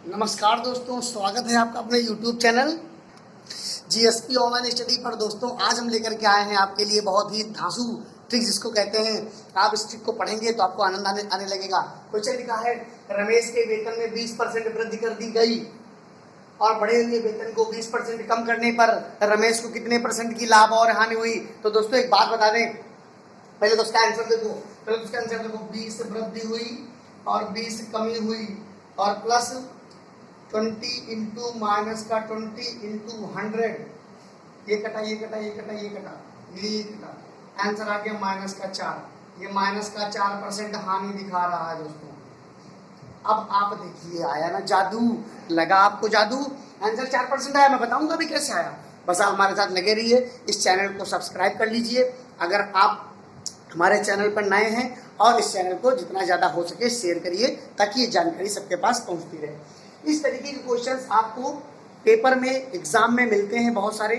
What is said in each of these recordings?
नमस्कार दोस्तों, स्वागत है आपका अपने YouTube channel GSP online study पर। दोस्तों आज हम लेकर के आए हैं आपके लिए बहुत ही धांसू ट्रिक जिसको कहते हैं। आप इस ट्रिक को पढ़ेंगे तो आपको आनंद आने लगेगा। क्वेश्चन लिखा है, रमेश के वेतन में 20% वृद्धि कर दी गई और बढ़े हुए वेतन को 20% कम करने पर रमेश को कितने % की लाभ और हानि हुई। तो दोस्तों एक बात बता दें, पहले तो उसका आंसर देखो। पहले तो उसका आंसर देखो, 20 वृद्धि हुई और 20 कमी हुई और प्लस 20 इंटू माइनस का 20 इंटू 100, ये कटा ये कटा ये कटा ये कटा ये कटा, आंसर आ गया माइनस का 4। ये माइनस का 4% हानि दिखा रहा है दोस्तों। अब आप देखिए, आया ना जादू, लगा आपको जादू। आंसर 4% आया। मैं बताऊंगा भी कैसे आया, बस आप हमारे साथ लगे रहिए। इस चैनल को सब्सक्राइब कर लीजिए अगर आप हमारे चैनल पर नए हैं, और इस चैनल को जितना ज़्यादा हो सके शेयर करिए ताकि ये जानकारी सबके पास पहुंचती रहे। इस तरीके के क्वेश्चंस आपको पेपर में, एग्जाम में मिलते हैं बहुत सारे,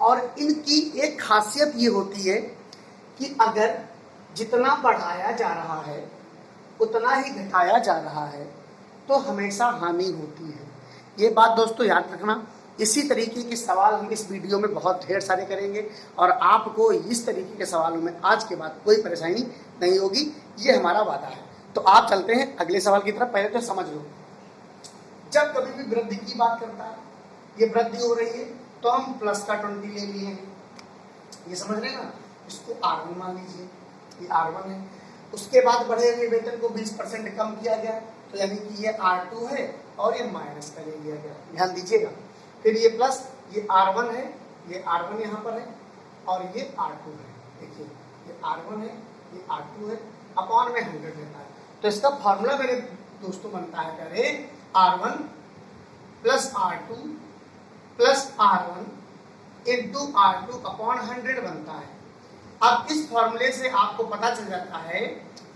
और इनकी एक खासियत ये होती है कि अगर जितना बढ़ाया जा रहा है उतना ही घटाया जा रहा है तो हमेशा हानि होती है। ये बात दोस्तों याद रखना। इसी तरीके के सवाल हम इस वीडियो में बहुत ढेर सारे करेंगे और आपको इस तरीके के सवालों में आज के बाद कोई परेशानी नहीं होगी, ये हमारा वादा है। तो आप चलते हैं अगले सवाल की तरफ। पहले तो समझ लो, जब कभी भी वृद्धि की बात करता है, ये वृद्धि हो रही है तो हम प्लस का 20 ले लिए हैं, ये समझ रहे हैं ना। इसको R1 मान लीजिए, ये R1 है। उसके बाद बढ़े हुए वेतन को 20% कम किया गया, तो यानी कि ये R2 है और ये माइनस का ले लिया गया, ध्यान दीजिएगा। फिर ये प्लस, ये R1 है, ये R1 यहाँ पर है और ये R2 है। देखिए ये R1 है, ये R2 है, अपॉन में 100 रहता है। तो इसका फॉर्मूला मेरे दोस्तों बनता है, करे R1 plus R2 plus R1 into R2 upon 100 बनता है। अब इस फॉर्मूले से आपको पता चल जाता है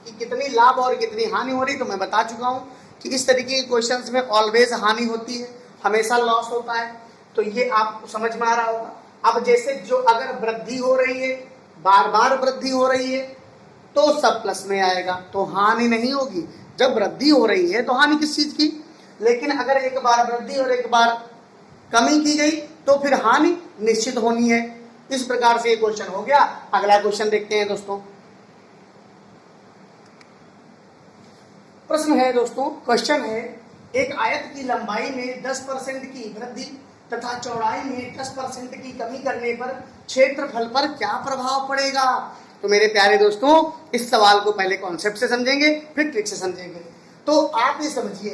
कि कितनी लाभ और कितनी हानि हो रही। तो मैं बता चुका हूं कि इस तरीके के क्वेश्चंस में ऑलवेज हानि होती है, हमेशा लॉस होता है। तो ये आपको समझ में आ रहा होगा। अब जैसे जो अगर वृद्धि हो रही है, बार बार वृद्धि हो रही है, तो सब प्लस में आएगा, तो हानि नहीं होगी। जब वृद्धि हो रही है तो हानि किस चीज की, लेकिन अगर एक बार वृद्धि और एक बार कमी की गई तो फिर हानि निश्चित होनी है। इस प्रकार से ये क्वेश्चन हो गया। अगला क्वेश्चन देखते हैं दोस्तों। प्रश्न है दोस्तों, क्वेश्चन है, एक आयत की लंबाई में 10% की वृद्धि तथा चौड़ाई में 10% की कमी करने पर क्षेत्रफल पर क्या प्रभाव पड़ेगा। तो मेरे प्यारे दोस्तों, इस सवाल को पहले कॉन्सेप्ट से समझेंगे, फिर ट्रिक से समझेंगे। तो आप ये समझिए,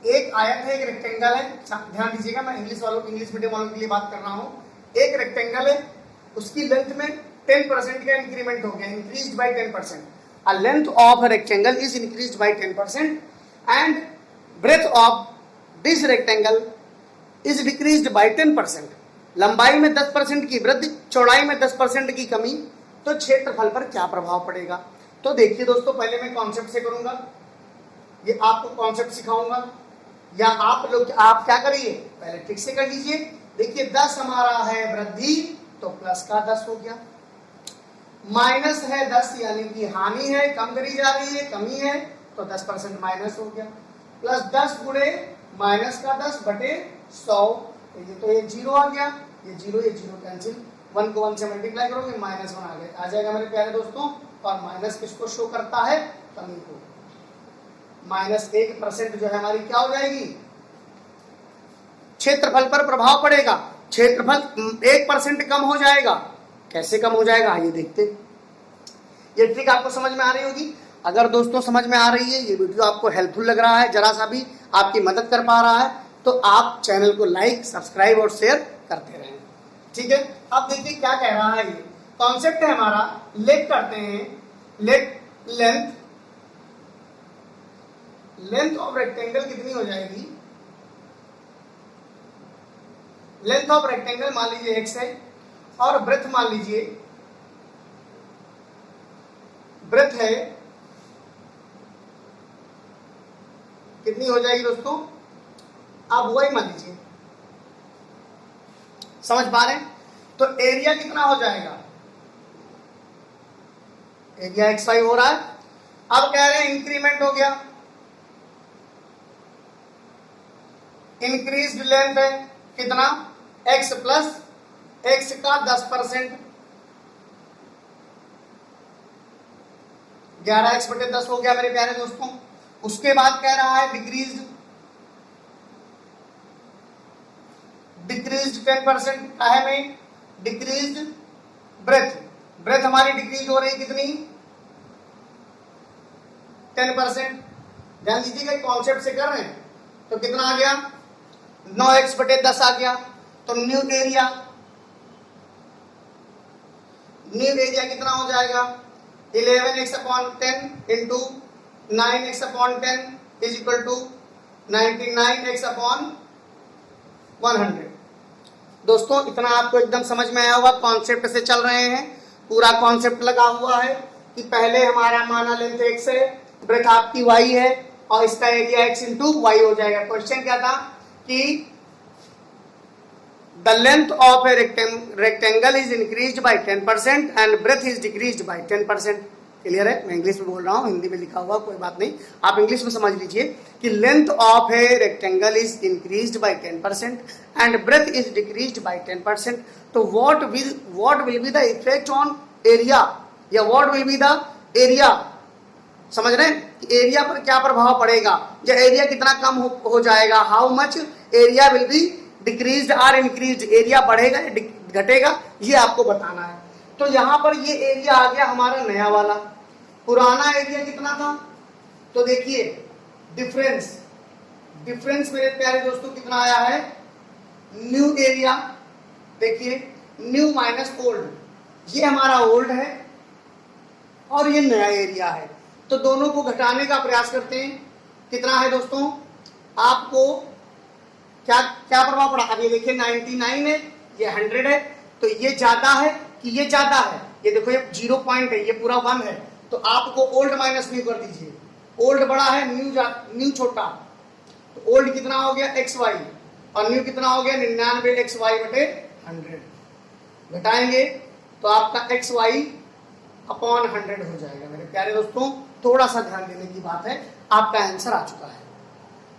एक आयत है, एक रेक्टेंगल है। ध्यान दीजिएगा, मैं इंग्लिश मीडियम वालों के लिए बात कर रहा हूँ। एक रेक्टेंगल है, उसकी लेंथ में 10% का इंक्रीमेंट हो गया, increased by 10%। A length of a rectangle is increased by 10% and breadth of this rectangle is decreased by 10%. लंबाई में 10% की वृद्धि, चौड़ाई में 10% की कमी, तो क्षेत्रफल पर क्या प्रभाव पड़ेगा। तो देखिए दोस्तों, पहले मैं कॉन्सेप्ट से करूंगा, ये आपको कॉन्सेप्ट सिखाऊंगा, या आप क्या करिए, पहले ठीक से कर लीजिए। देखिए 10 हमारा है वृद्धि, तो प्लस का 10 हो गया। माइनस है 10 यानी कि हानि है, कम करी जा रही है, कमी है, तो 10% माइनस हो गया। प्लस 10 गुणे माइनस का 10 बटे 100, तो ये 0 आ गया, ये 0 कैंसिल, 1 को 1 से मल्टीप्लाई करोगे, -1 आ जाएगा मेरे प्यारे दोस्तों। और माइनस किसको शो करता है, कमी को। -1% जो है हमारी क्या हो जाएगी, क्षेत्रफल पर प्रभाव पड़ेगा। क्षेत्रफल 1% कम हो जाएगा। कैसे कम हो जाएगा, आइए देखते। ये ट्रिक आपको समझ में आ रही होगी। अगर दोस्तों समझ में आ रही है, ये वीडियो आपको हेल्पफुल लग रहा है, जरा सा भी आपकी मदद कर पा रहा है, तो आप चैनल को लाइक, सब्सक्राइब और शेयर करते रहें। ठीक है, अब देखिए क्या कह रहा है। ये कॉन्सेप्ट है हमारा, लेट करते हैं। लेंथ ऑफ रेक्टेंगल कितनी हो जाएगी, लेंथ ऑफ रेक्टेंगल मान लीजिए x है, और ब्रेथ मान लीजिए, ब्रेथ है कितनी हो जाएगी दोस्तों, आप वही मान लीजिए। समझ पा रहे हैं। तो एरिया कितना हो जाएगा, एरिया x5 हो रहा है। अब कह रहे हैं इंक्रीमेंट हो गया, इंक्रीज लेंथ है कितना, x प्लस x का 10%, 11x/10 हो गया मेरे प्यारे दोस्तों। उसके बाद कह रहा है डिक्रीज 10% काहे में, डिक्रीज ब्रेथ हमारी डिक्रीज हो रही कितनी, 10%। ध्यान दीजिएगा कॉन्सेप्ट से कर रहे हैं, तो कितना आ गया, 9x/10 आ गया। तो न्यू एरिया कितना हो जाएगा, 11x/10 into 9x/10 is equal to 99x/100। दोस्तों इतना आपको एकदम समझ में आया होगा, कॉन्सेप्ट से चल रहे हैं, पूरा कॉन्सेप्ट लगा हुआ है कि पहले हमारा माना लेंथ x है, ब्रेथ आपकी y है और इसका एरिया x इंटू y हो जाएगा। क्वेश्चन क्या था कि the length of a rectangle is increased by 10% and breadth is decreased by 10%। Clear है, मैं इंग्लिश में बोल रहा हूँ, हिंदी में लिखा हुआ कोई बात नहीं, आप इंग्लिश में समझ लीजिए कि length of a rectangle is increased by 10% and breadth is decreased by 10%। तो what will be the effect on area, या what will be the area, समझ रहे हैं कि एरिया पर क्या प्रभाव पड़ेगा, या एरिया कितना कम हो जाएगा, how much area will be decreased और इंक्रीज्ड, एरिया बढ़ेगा या घटेगा, ये आपको बताना है। तो यहां पर ये एरिया आ गया हमारा नया वाला, पुराना एरिया कितना था, तो देखिए डिफरेंस मेरे प्यारे दोस्तों कितना आया है, न्यू एरिया, देखिए न्यू माइनस ओल्ड, ये हमारा ओल्ड है और ये नया एरिया है। तो दोनों को घटाने का प्रयास करते हैं, कितना है दोस्तों, आपको क्या क्या प्रभाव पड़ा, अब ये देखिए 99 है, ये 100 है, तो ये ज्यादा है कि ये ज्यादा है, ये देखो ये 0 पॉइंट है, ये पूरा 1 है, तो आपको ओल्ड माइनस न्यू कर दीजिए, ओल्ड बड़ा है न्यू छोटा, तो ओल्ड कितना हो गया xy और न्यू कितना हो गया 99xy/100, घटाएंगे तो आपका xy/100 हो जाएगा। मेरे प्यारे दोस्तों थोड़ा सा ध्यान देने की बात है, आपका आंसर आ चुका है,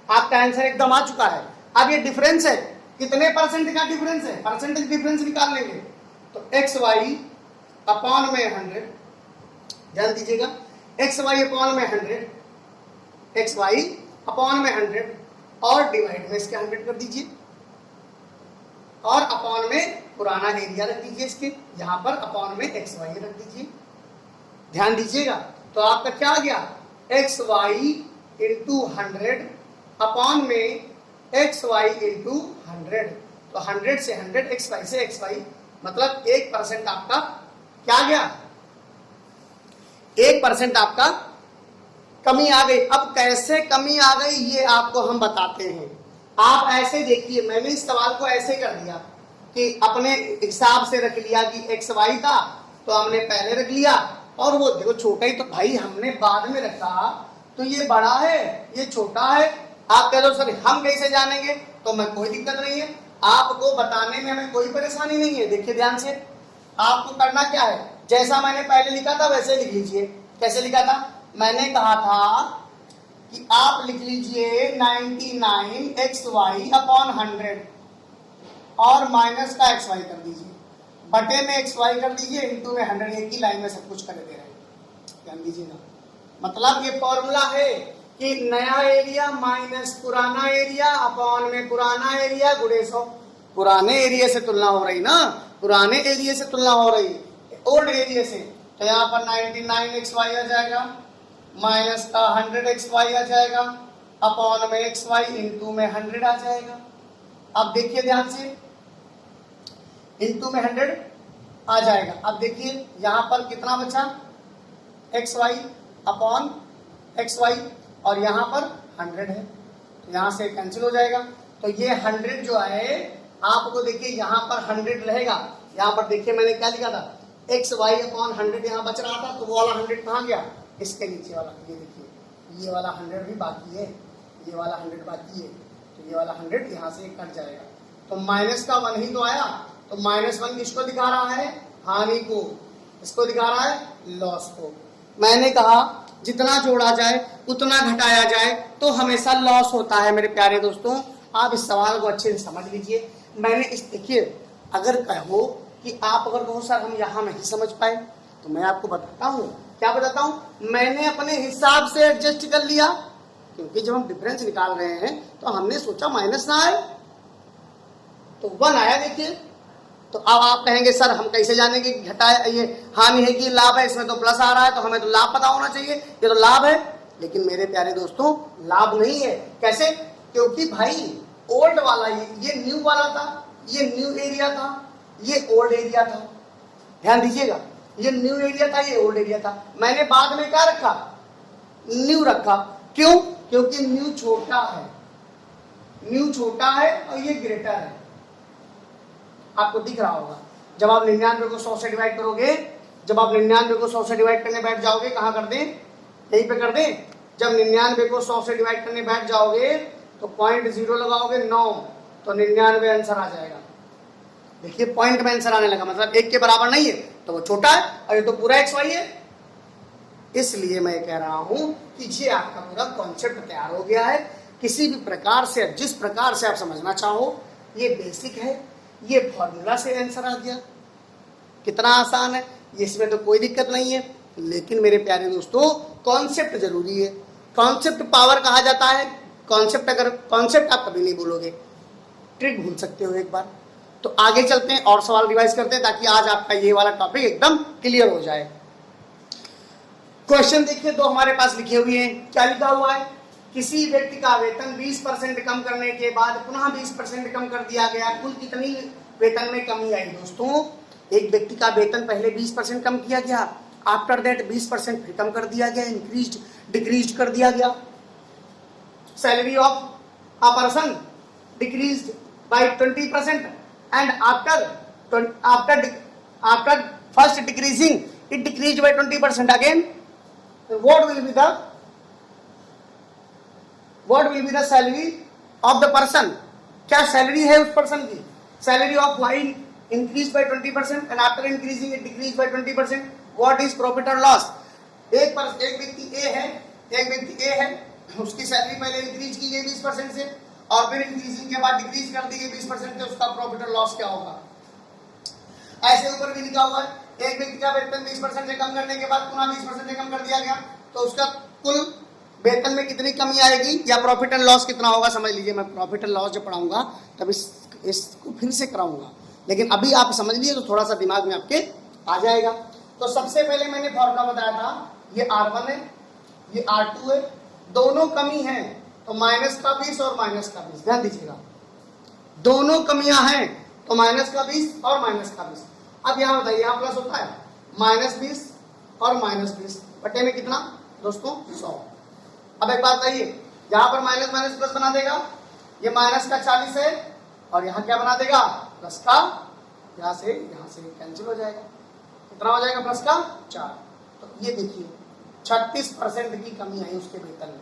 आपका आंसर एकदम आ चुका है। अब ये डिफरेंस है, कितने परसेंट का डिफरेंस है, परसेंटेज डिफरेंस निकाल लेंगे, तो xy/100, ध्यान दीजिएगा xy/100 और डिवाइड में इसके 100 कर दीजिए और अपॉन में पुराना एरिया रख दीजिए, इसके यहां पर अपॉन में xy रख दीजिए, ध्यान दीजिएगा। तो आपका क्या आ गया, xy/100 अपॉन में xy/100, तो 100 से 100, xy से xy, मतलब 1% आपका क्या गया, 1% आपका कमी आ गई। अब कैसे कमी आ गई ये आपको हम बताते हैं। आप ऐसे देखिए, मैंने इस सवाल को ऐसे कर दिया कि अपने हिसाब से रख लिया कि xy था तो हमने पहले रख लिया, और वो देखो छोटा ही तो भाई हमने बाद में रखा, तो ये बड़ा है ये छोटा है। आप कह दो सर हम कैसे जानेंगे, तो मैं कोई दिक्कत नहीं है, आपको बताने में हमें कोई परेशानी नहीं है। देखिए ध्यान से, आपको करना क्या है, जैसा मैंने पहले लिखा था वैसे लिख लीजिए। कैसे लिखा था, मैंने कहा था कि आप लिख लीजिए 99xy/100 और माइनस का xy कर दीजिए, बटे में xy कर दीजिए, इंटू में 100, एक ही लाइन में सब कुछ कर दे रहे हैं। ध्यान दीजिएगा, मतलब ये फॉर्मूला है कि नया एरिया माइनस पुराना एरिया अपॉन में पुराना एरिया गुणे 100। पुराने एरिया से तुलना हो रही ना, पुराने एरिया से तुलना हो रही ओल्ड एरिया से, तो यहाँ पर 99xy आ जाएगा, माइनस का 100xy आ जाएगा, अपॉन में xy इंटू में 100 आ जाएगा। अब देखिए ध्यान से, इंटू में 100 आ जाएगा। अब देखिए यहाँ पर कितना बचा, xy अपॉन xy, और यहाँ पर 100 है, तो यहाँ से कैंसिल हो जाएगा। तो ये 100 जो है आपको देखिए यहाँ पर 100 रहेगा, यहाँ पर देखिए मैंने क्या लिखा था, xy/100 यहाँ बच रहा था, तो वो वाला 100 कहाँ गया, इसके नीचे वाला, ये देखिए ये वाला 100 भी बाकी है, ये वाला 100 बाकी है, तो ये वाला 100 यहाँ से कट जाएगा। तो माइनस का 1 ही तो आया, तो -1 किसको दिखा रहा है, हानि को, इसको दिखा रहा है लॉस को। मैंने कहा जितना जोड़ा जाए उतना घटाया जाए तो हमेशा लॉस होता है मेरे प्यारे दोस्तों। आप इस सवाल को अच्छे से समझ लीजिए। मैंने इस देखिए, अगर कहो कि आप अगर कहो सर हम यहाँ नहीं समझ पाए, तो मैं आपको बताता हूँ, क्या बताता हूँ, मैंने अपने हिसाब से एडजस्ट कर लिया, क्योंकि जब हम डिफरेंस निकाल रहे हैं तो हमने सोचा माइनस ना आए, तो 1 आया। देखिए, तो अब आप कहेंगे सर हम कैसे जानेंगे कि घटाया ये हानि है कि लाभ है, इसमें तो प्लस आ रहा है, तो हमें तो लाभ पता होना चाहिए, ये तो लाभ है। लेकिन मेरे प्यारे दोस्तों लाभ नहीं है। कैसे? क्योंकि भाई ओल्ड वाला ये न्यू वाला था, ये न्यू एरिया था, ये ओल्ड एरिया था। ध्यान दीजिएगा, ये न्यू एरिया था, ये ओल्ड एरिया था। मैंने बाद में क्या रखा? न्यू रखा। क्यों? क्योंकि न्यू छोटा है, न्यू छोटा है और ये ग्रेटर है। आपको दिख रहा होगा, जब आप 99 को 100 से डिवाइड करोगे, जब आप 99 को 100 से डिवाइड करने बैठ जाओगे, कहां कर दें? यहीं पे कर दें। जब 99 को 100 से डिवाइड करने बैठ जाओगे तो 0.0 लगाओगे 9, तो 99 आंसर आ जाएगा। देखिए पॉइंट में आंसर आने लगा, मतलब 1 के बराबर नहीं है, तो वो छोटा है, और ये तो पूरा XY है। इसलिए मैं कह रहा हूं कि ये आपका पूरा कॉन्सेप्ट तैयार हो गया है। किसी भी प्रकार से, जिस प्रकार से आप समझना चाहो, ये बेसिक है, ये फॉर्मूला से आंसर आ गया। कितना आसान है, इसमें तो कोई दिक्कत नहीं है। लेकिन मेरे प्यारे दोस्तों कॉन्सेप्ट जरूरी है, कॉन्सेप्ट पावर कहा जाता है। कॉन्सेप्ट अगर कॉन्सेप्ट आप कभी नहीं भूलोगे, ट्रिक भूल सकते हो एक बार। तो आगे चलते हैं और सवाल रिवाइज करते हैं, ताकि आज आपका ये वाला टॉपिक एकदम क्लियर हो जाए। क्वेश्चन देखिए, दो हमारे पास लिखे हुए हैं। क्या लिखा हुआ है? किसी व्यक्ति का वेतन 20% कम करने के बाद पुनः 20% कम कर दिया गया, कुल कितनी वेतन में कमी आई? दोस्तों एक व्यक्ति का वेतन पहले 20% कम किया गया, आफ्टर दैट 20% फिर कम कर दिया गया, इंक्रीज डिक्रीज कर दिया गया। Salary of a person decrease by 20% and after first decreasing it decrease by 20% again. What will be the salary of the person? क्या सैलरी है उस पर्सन की? Salary of Y increase by 20% and after increasing it decrease by 20%. What is profit और loss? एक व्यक्ति ए है, उसकी salary पहले इंक्रीज की गई 20% से, और फिर इंक्रीजिंग के बाद डिक्रीज कर दी गई 20% से, उसका प्रॉफिट और लॉस क्या होगा? ऐसे ऊपर भी लिखा हुआ है, एक व्यक्ति का वेतन 20% से कम करने के बाद पुनः 20% से कम कर दिया गया, तो उसका कुल वेतन में कितनी कमी आएगी, या प्रॉफिट एंड लॉस कितना होगा? समझ लीजिए, मैं प्रॉफिट एंड लॉस जब पढ़ाऊंगा तब इसको फिर से कराऊंगा, लेकिन अभी आप समझ लिए तो थोड़ा सा दिमाग में आपके आ जाएगा। तो सबसे पहले मैंने फॉर्मूला बताया था, ये R1 है, ये R2 है, दोनों कमी है, तो माइनस का 20 और माइनस का 20। ध्यान दीजिएगा, दोनों कमियां हैं, तो माइनस का 20 और माइनस का 20। अब यहाँ बताइए, यहाँ प्लस होता है, -20 और -20 बटे में कितना दोस्तों? 100। अब एक बात बताइए, यहाँ पर माइनस माइनस प्लस बना देगा, ये माइनस का 40 है, और यहाँ क्या बना देगा? प्लस का, यहाँ से कैंसिल हो जाएगा। कितना हो जाएगा? प्लस का 4। तो ये देखिए 36% की कमी आई उसके वेतन में।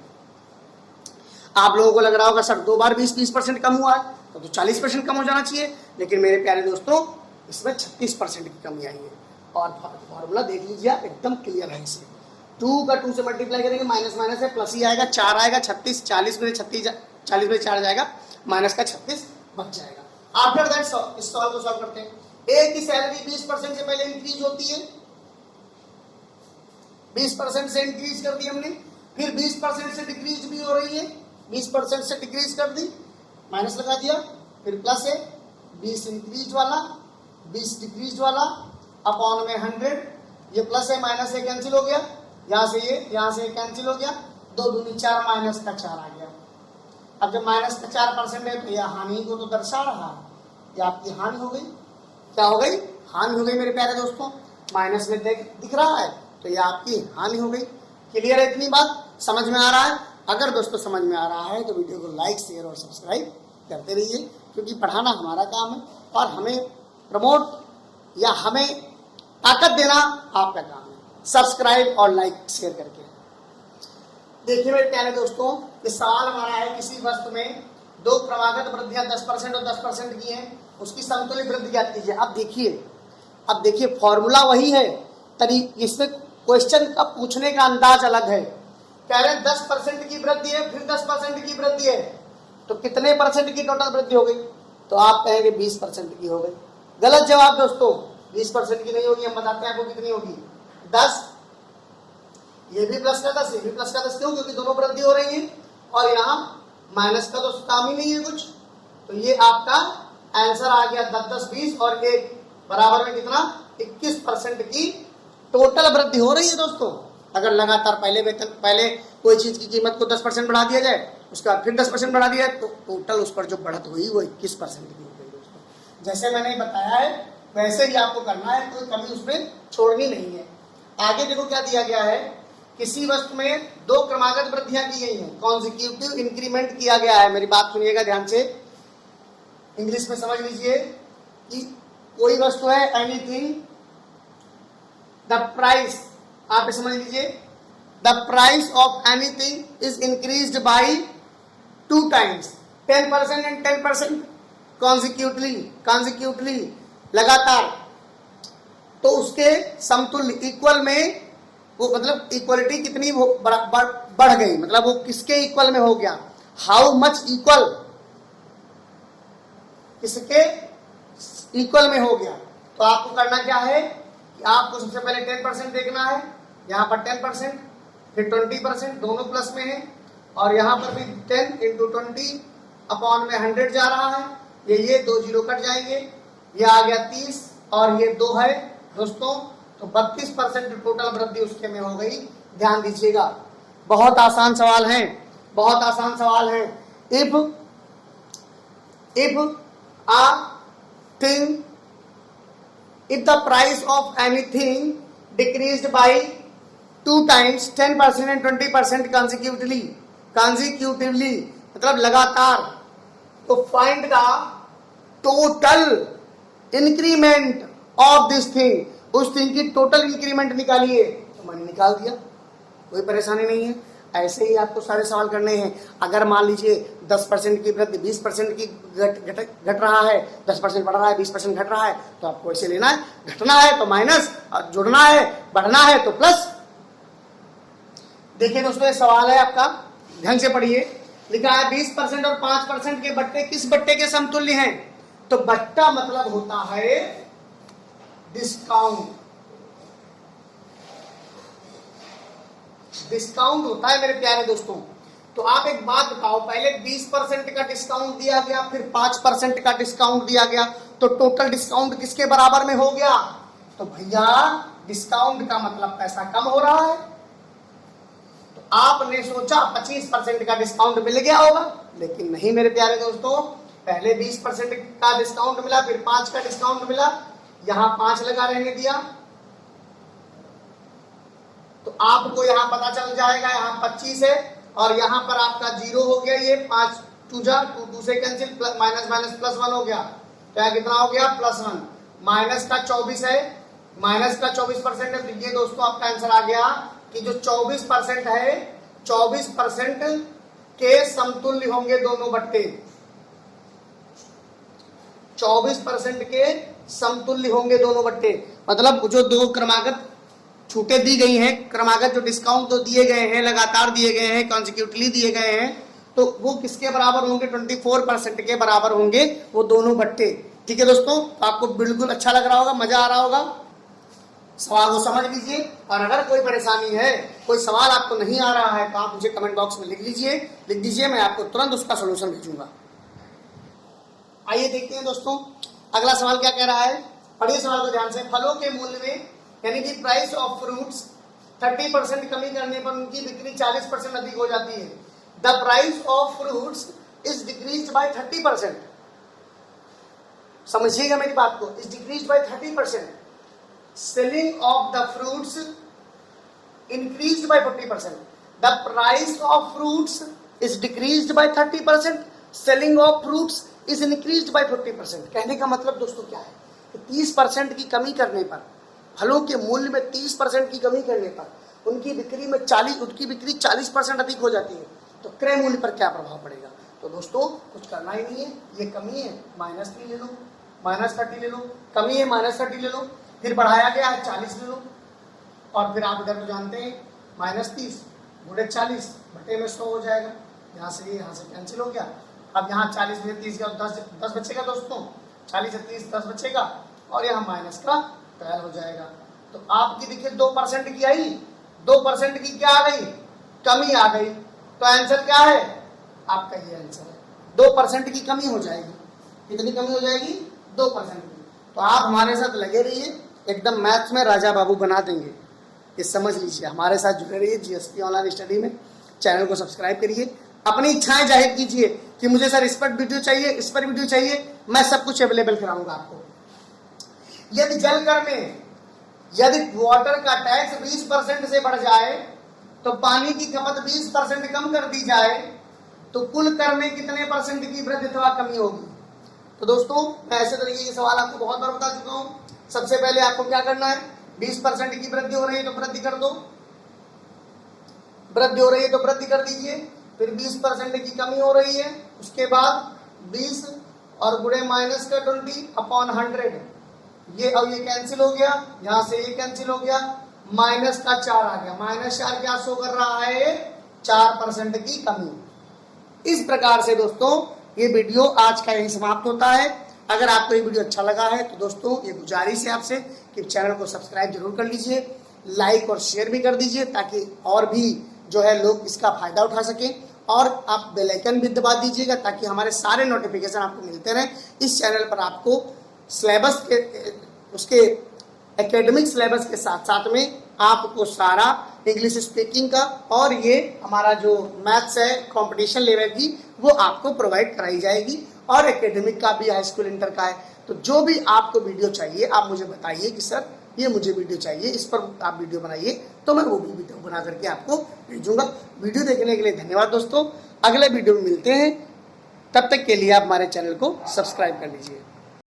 आप लोगों को लग रहा होगा सर 2 बार 20% कम हुआ है, तो 40% कम हो जाना चाहिए, लेकिन मेरे प्यारे दोस्तों इसमें 36% की कमी आई है। और फॉर्मूला देख लीजिए आप, एकदम क्लियर है। इसे 2 का 2 से मल्टीप्लाई करेंगे, माइनस माइनस है, प्लस ही आएगा, 4 आएगा, 36, 40 में 4 जाएगा, माइनस का 36 बच जाएगा। आफ्टर दैट इस सवाल को सॉल्व करते हैं। ए की सैलरी 20% से पहले इंक्रीज होती है, 20% से इंक्रीज कर दी हमने, फिर 20% से डिक्रीज भी हो रही है, 20% से डिक्रीज कर दी, माइनस लगा दिया, फिर प्लस है, 20 इंक्रीज वाला 20 डिक्रीज वाला अपॉन में 100, ये प्लस है माइनस है कैंसिल हो गया, यहाँ से कैंसिल हो गया, 2 दूनी 4, माइनस का 4 आ गया। अब जब माइनस का 4% है तो यह हानि को तो दर्शा रहा है, ये आपकी हानि हो गई। क्या हो गई? हानि हो गई मेरे प्यारे दोस्तों, माइनस में दिख रहा है, तो ये आपकी हानि हो गई। क्लियर है? इतनी बात समझ में आ रहा है? अगर दोस्तों समझ में आ रहा है तो वीडियो को लाइक शेयर और सब्सक्राइब करते रहिए, क्योंकि पढ़ाना हमारा काम है और हमें प्रमोट या हमें ताकत देना आपका काम है, सब्सक्राइब और लाइक शेयर करके। देखिए मेरे प्यारे दोस्तों, ये सवाल हमारा है, किसी वस्तु में 2 क्रमागत वृद्धियां 10% और 10% की हैं, उसकी समतुल्य वृद्धि ज्ञात कीजिए। अब देखिए फॉर्मूला वही है, इसमें क्वेश्चन का पूछने का अंदाज अलग है। कह रहे हैं 10% की वृद्धि है, फिर 10% की वृद्धि है, तो कितने परसेंट की टोटल वृद्धि हो गई? तो आप कहेंगे 20% की हो गई। गलत जवाब दोस्तों, 20% की नहीं होगी। हम बताते हैं आपको कितनी होगी, 10। ये भी प्लस का 10, ये भी प्लस का 10। क्यों? क्योंकि दोनों वृद्धि हो रही है और यहाँ माइनस का तो काम ही नहीं है कुछ। तो ये आपका आंसर आ गया 10, 10, 20 और 1 बराबर में कितना, 21% की टोटल वृद्धि हो रही है दोस्तों। अगर लगातार पहले कोई चीज की कीमत को 10% बढ़ा दिया जाए, उसके बाद फिर 10% बढ़ा दिया, तो टोटल उस पर जो बढ़त हुई वो 21% की हो गई दोस्तों। जैसे मैंने बताया है वैसे ही आपको करना है, कोई कमी उसमें छोड़नी नहीं है। आगे देखो क्या दिया गया है, किसी वस्तु में 2 क्रमागत वृद्धियां की गई हैं, कॉन्जिक्यूटिव इंक्रीमेंट किया गया है। मेरी बात सुनिएगा ध्यान से, इंग्लिश में समझ लीजिए कि कोई वस्तु है एनीथिंग, द प्राइस, आप समझ लीजिए, the price of anything is increased bye 2 times 10% and 10% consecutively लगातार, तो उसके समतुल्य इक्वल में वो, मतलब इक्वलिटी कितनी बढ़ गई, मतलब वो किसके इक्वल में हो गया, हाउ मच इक्वल, किसके इक्वल में हो गया। तो आपको करना क्या है कि आपको सबसे पहले 10% देखना है, यहाँ पर 10%, फिर 20%, दोनों प्लस में है, और यहाँ पर भी 10 × 20 अपॉन में 100 जा रहा है, ये 2 जीरो कट जाएंगे, ये आ गया 30 और ये 2 है दोस्तों, तो 32% टोटल वृद्धि उसके में हो गई। ध्यान दीजिएगा, बहुत आसान सवाल है, बहुत आसान सवाल है। If the price of anything decreased by 2 times 10% and 20% consecutively मतलब लगातार, तो find the total increment of this thing, उस थिंग की टोटल इंक्रीमेंट निकालिए। तो मैंने निकाल दिया, कोई परेशानी नहीं है। ऐसे ही आपको सारे सवाल करने हैं। अगर मान लीजिए 10% की वृद्धि 20% की घट रहा है, 10% बढ़ रहा है, 20% घट रहा है, तो आपको ऐसे लेना है, घटना है तो माइनस, और जुड़ना है, बढ़ना है तो प्लस। देखिए दोस्तों, ये सवाल है आपका, ध्यान से पढ़िए। लिखा है 20% और 5% के बट्टे किस बट्टे के समतुल्य हैं? तो बट्टा मतलब होता है डिस्काउंट, डिस्काउंट होता है मेरे प्यारे दोस्तों। तो आप एक बात बताओ, पहले 20% का डिस्काउंट दिया गया, फिर 5% का डिस्काउंट दिया गया, तो टोटल डिस्काउंट किसके बराबर में हो गया? तो भैया डिस्काउंट का मतलब पैसा कम हो रहा है। तो आपने सोचा 25% का डिस्काउंट मिल गया होगा, लेकिन नहीं मेरे प्यारे दोस्तों, पहले 20% का डिस्काउंट मिला, फिर 5 का डिस्काउंट मिला, यहां 5 लगा रहने दिया, तो आपको यहां पता चल जाएगा, यहां 25 है और यहां पर आपका 0 हो गया, ये 5 2 से कैंसिल, माइनस माइनस प्लस 1 हो गया, क्या कितना हो गया, +1। माइनस का 24 है, माइनस का 24% है, तो ये दोस्तों आपका आंसर आ गया कि जो 24% है, 24% के समतुल्य होंगे दोनों बट्टे, 24% के समतुल्य होंगे दोनों बट्टे। मतलब जो 2 क्रमागत छूटे दी गई हैं, क्रमागत जो डिस्काउंट तो दिए गए हैं, लगातार दिए गए हैं, कॉन्सिक्यूटिवली दिए गए हैं, तो वो किसके बराबर होंगे? 24% के बराबर होंगे वो दोनों बट्टे। ठीक है दोस्तों, तो आपको बिल्कुल अच्छा लग रहा होगा, मजा आ रहा होगा, सवाल को समझ लीजिए। और अगर कोई परेशानी है, कोई सवाल आपको नहीं आ रहा है, तो आप मुझे कमेंट बॉक्स में लिख दीजिए, मैं आपको तुरंत उसका सोल्यूशन भेजूंगा। आइए देखते हैं दोस्तों, अगला सवाल क्या कह रहा है, पढ़िए सवाल को ध्यान से। फलों के मूल्य में यानी कि प्राइस ऑफ फ्रूट्स 30% कमी करने पर उनकी बिक्री 40% अधिक हो जाती है। The price of fruits is decreased bye 30%। समझिएगा मेरी बात को, is decreased bye 30%। Selling of the fruits increased by 40%। The price of fruits is decreased bye 30%। Selling of fruits is increased bye 40%। कहने का मतलब दोस्तों क्या है, 30% की कमी करने पर, फलों के मूल्य में 30% की कमी करने पर उनकी बिक्री 40% अधिक हो जाती है, तो क्रय मूल्य पर क्या प्रभाव पड़ेगा? तो दोस्तों कुछ करना ही नहीं है, ये कमी है -3 ले लो, -30 ले लो, कमी है -30 ले लो, फिर बढ़ाया गया है 40 ले लो, और फिर आप इधर तो जानते हैं -30 × 40 बटे में 100 हो जाएगा, यहाँ से कैंसिल हो गया, अब यहाँ 40 में 30 का 10 बचेगा दोस्तों, 40 से 30 10 बचेगा और यहाँ माइनस का 12 हो जाएगा। तो आपकी देखिए 2% की आई, 2% की क्या आ गई, कमी आ गई। तो आंसर क्या है आपका, ये आंसर है 2% की कमी हो जाएगी। कितनी कमी हो जाएगी, 2% की। तो आप हमारे साथ लगे रहिए, एकदम मैथ्स में राजा बाबू बना देंगे, ये समझ लीजिए। हमारे साथ जुड़े रहिए जीएसपी ऑनलाइन स्टडी में। चैनल को सब्सक्राइब करिए, अपनी इच्छाएं जाहिर कीजिए कि मुझे सर इस पर वीडियो चाहिए, इस पर वीडियो चाहिए, मैं सब कुछ अवेलेबल कराऊंगा आपको। यदि जलकर में यदि वाटर का टैक्स 20% से बढ़ जाए तो पानी की खपत 20% कम कर दी जाए तो कुल कर में कितने परसेंट की वृद्धि अथवा कमी होगी। तो दोस्तों मैं ऐसे तरीके के सवाल आपको बहुत बार बता चुका हूँ। सबसे पहले आपको क्या करना है, 20% की वृद्धि हो रही है तो वृद्धि कर दो, वृद्धि हो रही है तो वृद्धि कर दीजिए। फिर 20% की कमी हो रही है, उसके बाद 20 और गुणे माइनस का 20 अपॉन 100, ये अब ये कैंसिल हो गया, यहां से ये कैंसिल हो गया, माइनस का 4 आ गया। माइनस 4 क्या शो कर रहा है, 4% की कमी। इस प्रकार से दोस्तों ये वीडियो आज का यही समाप्त होता है। अगर आपको ये वीडियो अच्छा लगा है तो दोस्तों ये गुजारिश है आपसे कि चैनल को सब्सक्राइब जरूर कर लीजिए, लाइक और शेयर भी कर दीजिए ताकि और भी जो है लोग इसका फायदा उठा सकें। और आप बेल आइकन भी दबा दीजिएगा ताकि हमारे सारे नोटिफिकेशन आपको मिलते रहें। इस चैनल पर आपको सिलेबस के उसके एकेडमिक सिलेबस के साथ साथ में आपको सारा इंग्लिश स्पीकिंग का और ये हमारा जो मैथ्स है कंपटीशन लेवल की वो आपको प्रोवाइड कराई जाएगी, और एकेडमिक का भी, हाई स्कूल इंटर का है। तो जो भी आपको वीडियो चाहिए आप मुझे बताइए कि सर ये मुझे वीडियो चाहिए, इस पर आप वीडियो बनाइए, तो मैं वो भी वीडियो बना करके आपको भेजूंगा। वीडियो देखने के लिए धन्यवाद दोस्तों, अगले वीडियो में मिलते हैं, तब तक के लिए आप हमारे चैनल को सब्सक्राइब कर लीजिए।